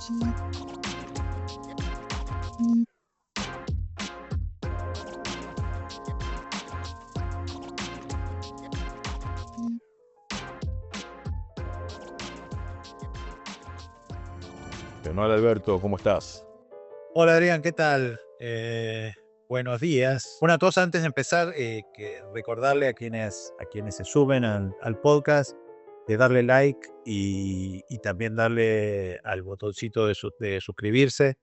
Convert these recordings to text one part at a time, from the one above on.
Hola Alberto, ¿cómo estás? Hola Adrián, ¿qué tal? Buenos días. Una cosa antes de empezar, que recordarle a quienes se suben al podcast, de darle like y también darle al botoncito de suscribirse,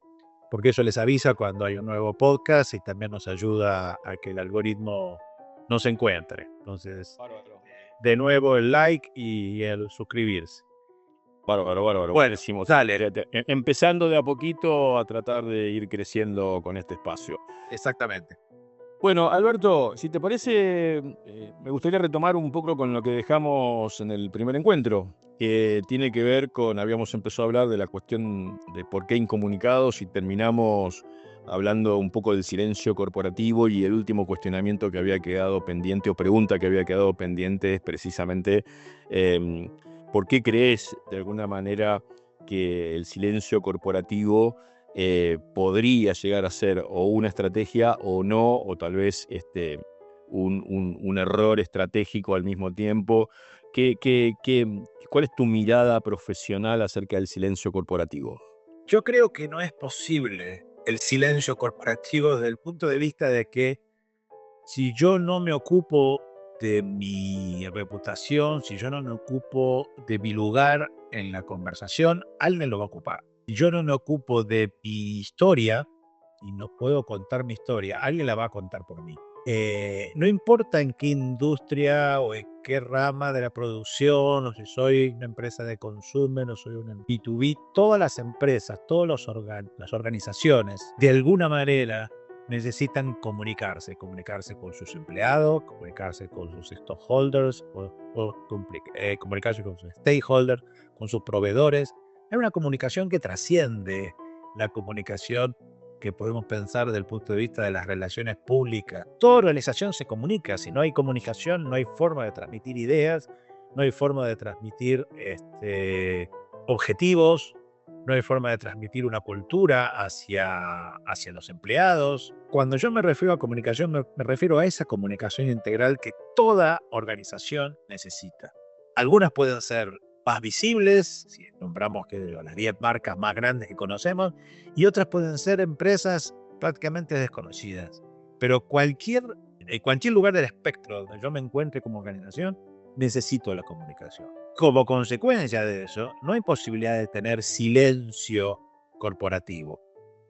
porque eso les avisa cuando hay un nuevo podcast y también nos ayuda a que el algoritmo nos encuentre. Entonces, Bárbaro. de nuevo el like y el suscribirse. Bárbaro, bárbaro. Bueno, Buenísimo. dale, Empezando de a poquito a tratar de ir creciendo con este espacio. exactamente. Bueno, Alberto, si te parece, me gustaría retomar un poco con lo que dejamos en el primer encuentro, que tiene que ver con, habíamos empezado a hablar de la cuestión de por qué incomunicados y terminamos hablando un poco del silencio corporativo y el último cuestionamiento que había quedado pendiente o pregunta que había quedado pendiente es precisamente ¿por qué crees de alguna manera que el silencio corporativo podría llegar a ser o una estrategia o no, o tal vez un error estratégico al mismo tiempo? ¿Cuál es tu mirada profesional acerca del silencio corporativo? Yo creo que no es posible el silencio corporativo desde el punto de vista de que si yo no me ocupo de mi reputación, si yo no me ocupo de mi lugar en la conversación, alguien lo va a ocupar. Si yo no me ocupo de mi historia y no puedo contar mi historia, alguien la va a contar por mí. No importa en qué industria o en qué rama de la producción, o si soy una empresa de consumo, o soy una B2B, todas las empresas, las organizaciones, de alguna manera necesitan comunicarse con sus empleados, comunicarse con sus stockholders, comunicarse con sus stakeholders, con sus proveedores. Es una comunicación que trasciende la comunicación que podemos pensar desde el punto de vista de las relaciones públicas. Toda organización se comunica. Si no hay comunicación, no hay forma de transmitir ideas, no hay forma de transmitir objetivos, no hay forma de transmitir una cultura hacia los empleados. Cuando yo me refiero a comunicación, me refiero a esa comunicación integral que toda organización necesita. Algunas pueden ser más visibles, si nombramos que las 10 marcas más grandes que conocemos, y otras pueden ser empresas prácticamente desconocidas. Pero en cualquier lugar del espectro donde yo me encuentre como organización, necesito la comunicación. Como consecuencia de eso, no hay posibilidad de tener silencio corporativo.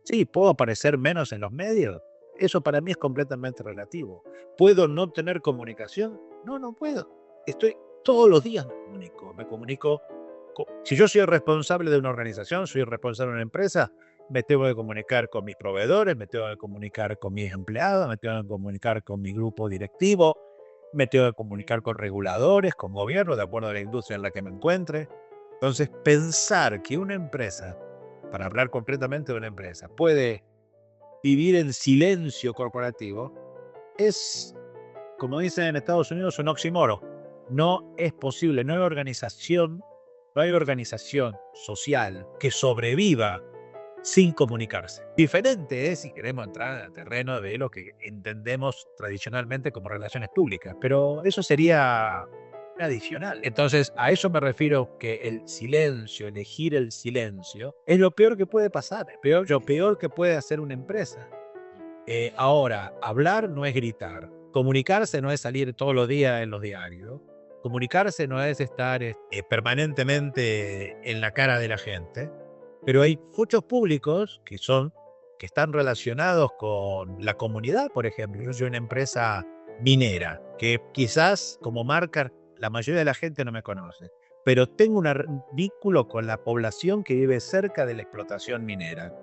Sí, puedo aparecer menos en los medios. Eso para mí es completamente relativo. ¿Puedo no tener comunicación? No, no puedo. Estoy todos los días me comunico. Si yo soy el responsable de una organización, soy el responsable de una empresa, me tengo que comunicar con mis proveedores, me tengo que comunicar con mis empleados, me tengo que comunicar con mi grupo directivo, me tengo que comunicar con reguladores, con gobierno, de acuerdo a la industria en la que me encuentre. Entonces, pensar que una empresa, para hablar concretamente de una empresa, puede vivir en silencio corporativo es, como dicen en Estados Unidos, un oxímoron. No es posible, no hay organización social que sobreviva sin comunicarse. Diferente es si queremos entrar al terreno de lo que entendemos tradicionalmente como relaciones públicas, pero eso sería adicional. Entonces, a eso me refiero que el silencio, elegir el silencio, es lo peor que puede pasar, lo peor que puede hacer una empresa. Ahora, hablar no es gritar, comunicarse no es salir todos los días en los diarios, comunicarse no es estar permanentemente en la cara de la gente, pero hay muchos públicos que están relacionados con la comunidad. Por ejemplo, yo soy una empresa minera que quizás como marca la mayoría de la gente no me conoce, pero tengo un vínculo con la población que vive cerca de la explotación minera.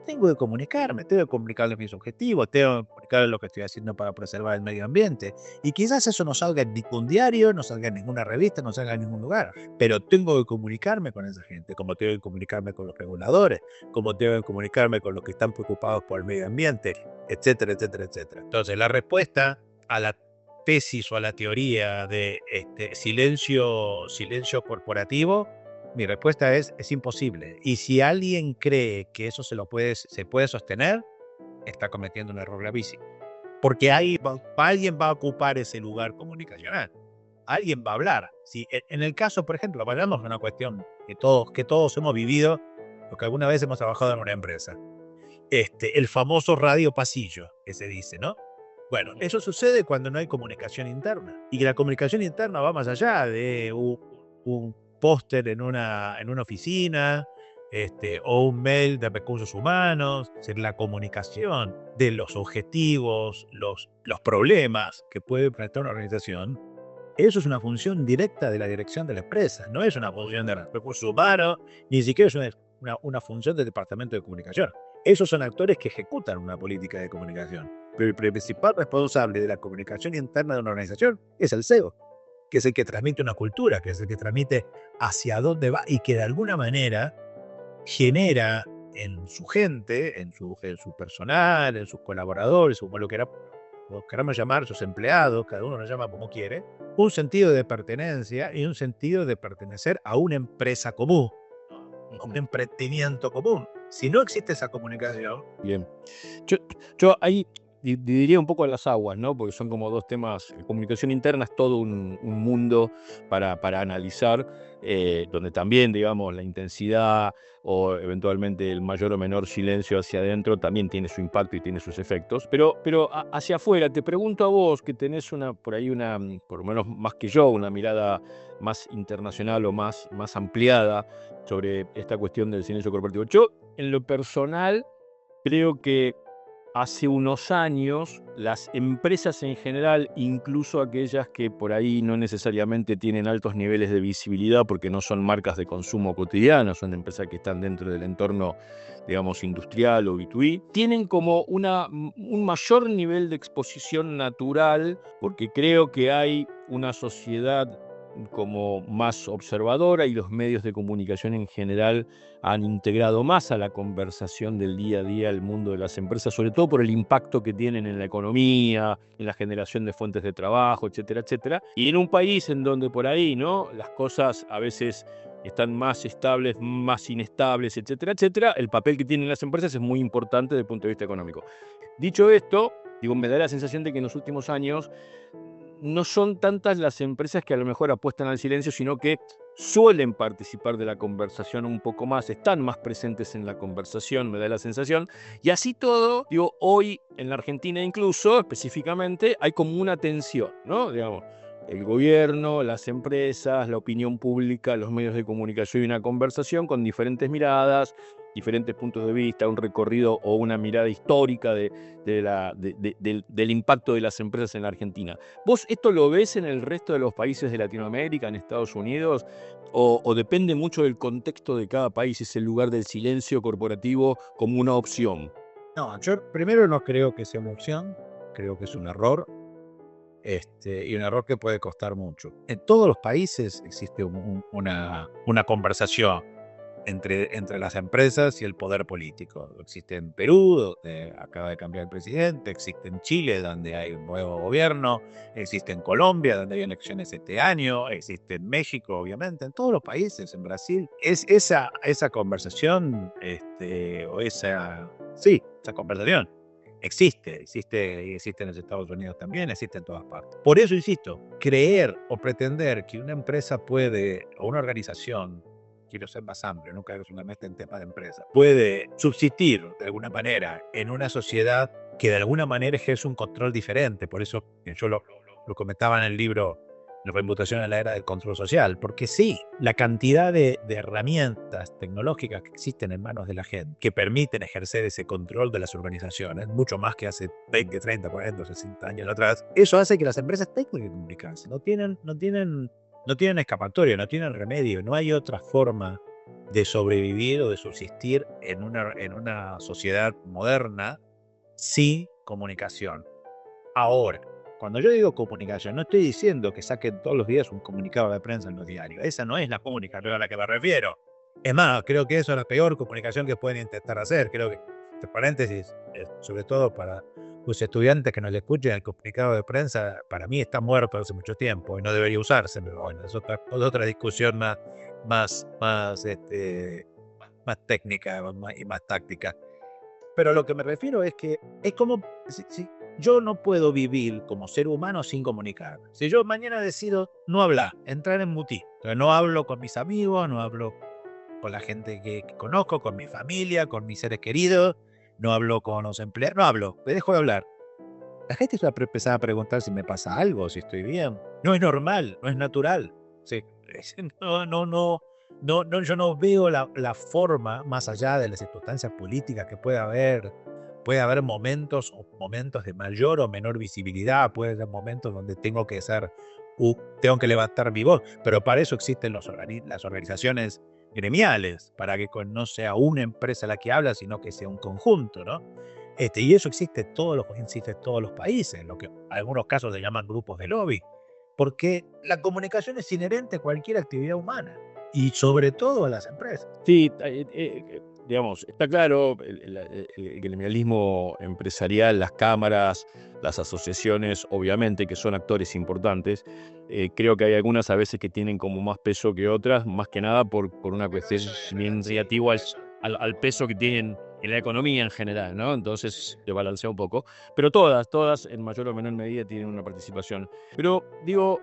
Tengo que comunicarles mis objetivos, tengo que comunicarles lo que estoy haciendo para preservar el medio ambiente. Y quizás eso no salga en ningún diario, no salga en ninguna revista, no salga en ningún lugar. Pero tengo que comunicarme con esa gente, como tengo que comunicarme con los reguladores, como tengo que comunicarme con los que están preocupados por el medio ambiente, etcétera, etcétera, etcétera. Entonces, la respuesta a la tesis o a la teoría de silencio corporativo Mi respuesta es imposible. Y si alguien cree que eso se puede sostener, está cometiendo un error gravísimo. Porque alguien va a ocupar ese lugar comunicacional. Alguien va a hablar. Si, en el caso, por ejemplo, vayamos a una cuestión que todos hemos vivido, o que alguna vez hemos trabajado en una empresa. El famoso radio pasillo, que se dice, ¿no? Bueno, eso sucede cuando no hay comunicación interna. Y la comunicación interna va más allá de un póster en una oficina, o un mail de recursos humanos. Es decir, la comunicación de los objetivos, los problemas que puede enfrentar una organización, eso es una función directa de la dirección de la empresa. No es una función de recursos humanos, ni siquiera es una función del departamento de comunicación. Esos son actores que ejecutan una política de comunicación. Pero el principal responsable de la comunicación interna de una organización es el CEO, que es el que transmite una cultura, que es el que transmite hacia dónde va y que de alguna manera genera en su gente, en su personal, en sus colaboradores, como lo queramos llamar, sus empleados, cada uno lo llama como quiere, un sentido de pertenencia y un sentido de pertenecer a una empresa común, a un emprendimiento común. Si no existe esa comunicación... Bien. Yo ahí dividiría un poco las aguas, ¿no? Porque son como dos temas. Comunicación interna es todo un mundo para analizar, donde también, digamos, la intensidad o eventualmente el mayor o menor silencio hacia adentro también tiene su impacto y tiene sus efectos. Pero hacia afuera, te pregunto a vos, que tenés por lo menos más que yo, una mirada más internacional o más ampliada sobre esta cuestión del silencio corporativo. Yo, en lo personal, creo que hace unos años las empresas en general, incluso aquellas que por ahí no necesariamente tienen altos niveles de visibilidad porque no son marcas de consumo cotidiano, son empresas que están dentro del entorno, digamos, industrial o B2B, tienen como un mayor nivel de exposición natural, porque creo que hay una sociedad como más observadora y los medios de comunicación en general han integrado más a la conversación del día a día el mundo de las empresas, sobre todo por el impacto que tienen en la economía, en la generación de fuentes de trabajo, etcétera, etcétera. Y en un país en donde por ahí, ¿no?, las cosas a veces están más estables, más inestables, etcétera, etcétera, el papel que tienen las empresas es muy importante desde el punto de vista económico. Dicho esto, me da la sensación de que en los últimos años no son tantas las empresas que a lo mejor apuestan al silencio, sino que suelen participar de la conversación un poco más, están más presentes en la conversación, me da la sensación. Y así todo, hoy en la Argentina incluso, específicamente, hay como una tensión, ¿no? Digamos, el gobierno, las empresas, la opinión pública, los medios de comunicación y una conversación con diferentes miradas, diferentes puntos de vista, un recorrido o una mirada histórica del impacto de las empresas en la Argentina. ¿Vos esto lo ves en el resto de los países de Latinoamérica, en Estados Unidos, o depende mucho del contexto de cada país, ese lugar del silencio corporativo como una opción? No, yo primero no creo que sea una opción, creo que es un error, y un error que puede costar mucho. En todos los países existe una conversación entre las empresas y el poder político. Existe en Perú, donde acaba de cambiar el presidente, existe en Chile, donde hay un nuevo gobierno, existe en Colombia, donde hay elecciones este año, existe en México, obviamente, en todos los países, en Brasil. Es esa conversación, esa conversación existe en los Estados Unidos también, existe en todas partes. Por eso, insisto, creer o pretender que una empresa puede, o una organización, quiero ser más amplio, no caigo solamente en temas de empresa, puede subsistir de alguna manera en una sociedad que de alguna manera ejerce un control diferente. Por eso yo lo comentaba en el libro La reputación en la era del control social, porque sí, la cantidad de herramientas tecnológicas que existen en manos de la gente que permiten ejercer ese control de las organizaciones, mucho más que hace 20, 30, 40, 60 años atrás, eso hace que las empresas tengan que comunicarse, no tienen escapatoria, no tienen remedio, no hay otra forma de sobrevivir o de subsistir en una sociedad moderna sin comunicación. Ahora, cuando yo digo comunicación, no estoy diciendo que saquen todos los días un comunicado de prensa en los diarios. Esa no es la comunicación a la que me refiero. Es más, creo que eso es la peor comunicación que pueden intentar hacer. Creo que, entre paréntesis, sobre todo para los estudiantes que no le escuchen, el comunicado de prensa para mí está muerto hace mucho tiempo y no debería usarse, pero bueno, es otra discusión más más técnica y más táctica. Pero lo que me refiero es que es como si yo no puedo vivir como ser humano sin comunicar. Si yo mañana decido no hablar, entrar en mutismo, no hablo con mis amigos, no hablo con la gente que conozco, con mi familia, con mis seres queridos, no hablo con los empleados, no hablo, me dejo de hablar. La gente se va a empezar a preguntar si me pasa algo, si estoy bien. No es normal, no es natural. Sí, yo no veo la forma, más allá de las circunstancias políticas que puede haber. Puede haber momentos de mayor o menor visibilidad, puede haber momentos donde tengo que levantar mi voz, pero para eso existen las organizaciones gremiales, para que no sea una empresa la que habla, sino que sea un conjunto, ¿no? Y eso existe en todos los países, lo que en algunos casos se llaman grupos de lobby, porque la comunicación es inherente a cualquier actividad humana y sobre todo a las empresas. Sí, digamos, está claro, el gremialismo empresarial, las cámaras, las asociaciones, obviamente que son actores importantes. Creo que hay algunas a veces que tienen como más peso que otras, más que nada por una cuestión bien relativa al peso que tienen en la economía en general, ¿no? Entonces se balancea un poco. Pero todas en mayor o menor medida tienen una participación. Pero digo,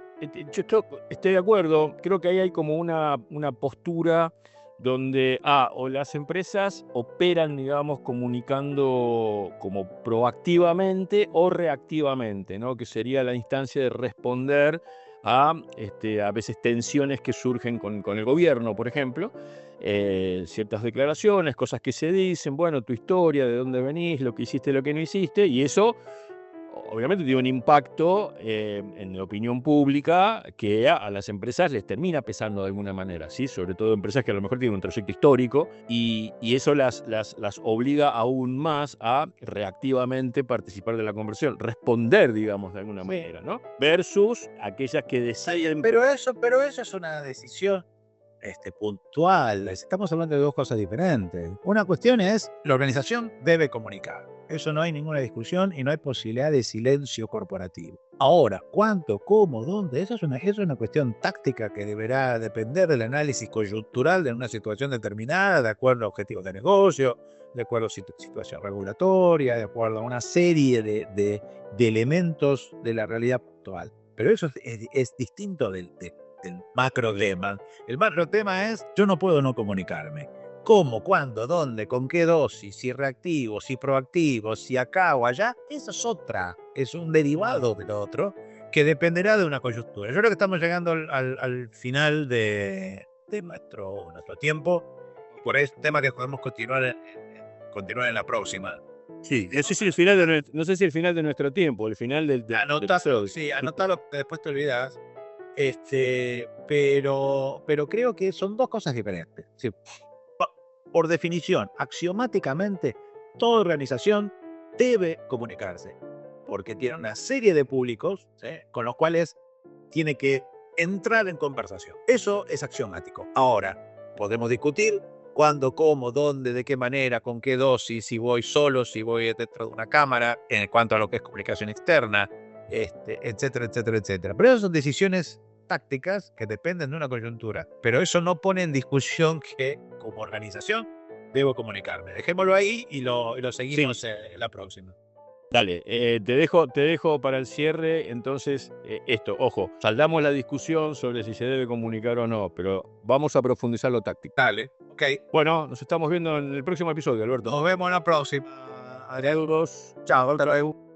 yo estoy de acuerdo, creo que ahí hay como una postura donde o las empresas operan, digamos, comunicando como proactivamente o reactivamente, ¿no? Que sería la instancia de responder a veces tensiones que surgen con el gobierno, por ejemplo, ciertas declaraciones, cosas que se dicen, bueno, tu historia, de dónde venís, lo que hiciste, lo que no hiciste, y eso obviamente tiene un impacto en la opinión pública que a las empresas les termina pesando de alguna manera, ¿sí? Sobre todo empresas que a lo mejor tienen un trayecto histórico y eso las obliga aún más a reactivamente participar de la conversión, responder, digamos, de alguna manera, ¿no? Versus aquellas que deciden... Pero eso es una decisión puntual. Estamos hablando de dos cosas diferentes. Una cuestión es, la organización debe comunicar. Eso no hay ninguna discusión y no hay posibilidad de silencio corporativo. Ahora, cuánto, cómo, dónde, eso es una cuestión táctica que deberá depender del análisis coyuntural de una situación determinada, de acuerdo a objetivos de negocio, de acuerdo a situación regulatoria, de acuerdo a una serie de elementos de la realidad actual. Pero eso es distinto del macro tema. El macro tema es, yo no puedo no comunicarme. ¿Cómo, cuándo, dónde, con qué dosis, si reactivo, si proactivo, si acá o allá? Eso es es un derivado del otro que dependerá de una coyuntura. Yo creo que estamos llegando al final de nuestro tiempo. Por este tema que podemos continuar en la próxima. Sí, no sé si el final el final de nuestro tiempo, el final del episodio. Sí, anotalo, que después te olvidas. Pero creo que son dos cosas diferentes. Sí. Por definición, axiomáticamente, toda organización debe comunicarse, porque tiene una serie de públicos, ¿sí?, con los cuales tiene que entrar en conversación. Eso es axiomático. Ahora, podemos discutir cuándo, cómo, dónde, de qué manera, con qué dosis, si voy solo, si voy dentro de una cámara, en cuanto a lo que es comunicación externa, etcétera, etcétera, etcétera. Pero esas son decisiones tácticas que dependen de una coyuntura. Pero eso no pone en discusión que, como organización, debo comunicarme. Dejémoslo ahí y lo seguimos en la próxima. Dale, te dejo para el cierre, entonces, ojo, saldamos la discusión sobre si se debe comunicar o no, pero vamos a profundizar lo táctico. Dale, ok. Bueno, nos estamos viendo en el próximo episodio, Alberto. Nos vemos en la próxima. Adiós. Chao, hasta luego.